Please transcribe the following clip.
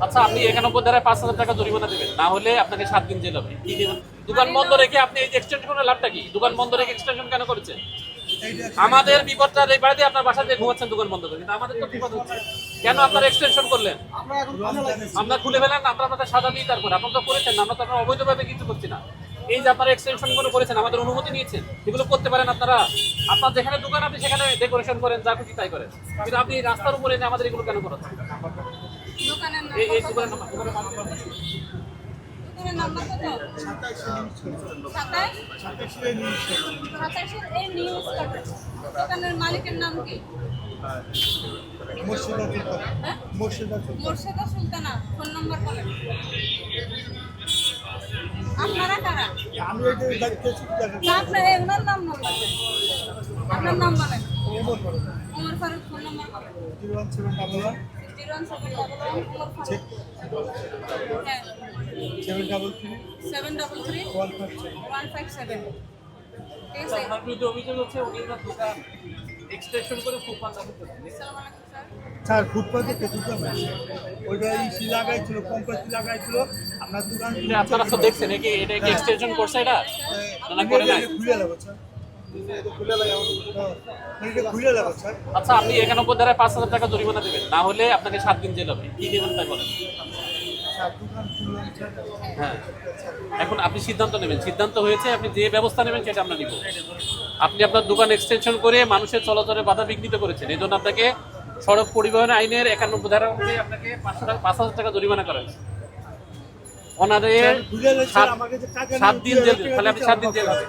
আচ্ছা, আপনি 91 ধারায় 5,000 টাকা জরিমানা দেবেন, না হলে আপনাকে 7 দিন জেল হবে। কি দেবেন? দোকান বন্ধ রেখে আপনি এই যে এক্সটেনশন করার লাভটা কি? দোকান বন্ধ রেখে এক্সটেনশন কেন করেছেন? আমাদের বিপদটা এই বাড়িতে আপনার বাসা দিয়ে ঘুমাচ্ছেন দোকান বন্ধ করে, কিন্তু আমাদের তো বিপদ হচ্ছে। কেন আপনারা এক্সটেনশন করলেন? আপনারা খুলে ফেলেন, আমরা আপনাদের সাজা দিই। তারপর আপনারা তো করেছেন, আমরা তো আপনারা অবৈধভাবে কিছু করছি না। এই যে আপনারা এক্সটেনশন গুলো করেছেন, আমাদের অনুমতি নিয়েছেন, এগুলো করতে পারেন আপনারা। আপনার যেখানে দোকান আপনি সেখানে ডেকোরেশন করেন, যা খুশি তাই করেন, কিন্তু আপনি রাস্তার উপরে এনে আমাদের এগুলো কেন করাচ্ছেন? এই দোকানের নাম্বার, দোকানের নাম্বার কত? 27 এই নিউজ কাটে। দোকানের মালিকের নাম কি? মোর্শেদা সুলতানা। ফোন নাম্বার বলেন। আপনারা কারা? আপনার ওনার নাম বলেন। আপনার নাম বলেন। ওমর ফারুক। ফোন নাম্বার বলেন। 01711 733 157। ঠিক আছে। আপনার বিরুদ্ধে অভিযোগ হচ্ছে উনি ওনার দোকান এক্সটেনশন করে ফুটপাত করতেছেন। আসসালামু আলাইকুম স্যার। স্যার ফুটপাতে দোকান আছে, ওইটা ইসি লাগাইছিল, কম্পাসি লাগাইছিল। আপনার দোকান আপনারা তো দেখছেন, এটা কি এক্সটেনশন করছে? এটা না করে নাই? খুলে লাগবে স্যার, খুলে লাগবে স্যার। আচ্ছা, আপনি 91 ধারায় 5,000 টাকা জরিমানা দেবেন, না হলে আপনাকে 7 দিন জেল হবে। কি দেবেন তাই বলেন? স্যার দোকান খুললাম স্যার। হ্যাঁ, এখন আপনি সিদ্ধান্ত নেবেন। সিদ্ধান্ত হয়েছে, আপনি যে ব্যবস্থা নেবেন সেটা আমরা নিব। আপনি আপনার দোকান এক্সটেনশন করে মানুষের চলাচলে বাধা বিঘ্নিত করেছেন, এই জন্য আপনাকে সড়ক পরিবহন আইনের 91 ধারা অনুযায়ী আপনাকে 5,000 টাকা জরিমানা করা হয়েছে। ওনাদের 7 দিন জেল, তাহলে আপনি 7 দিন জেল হবে।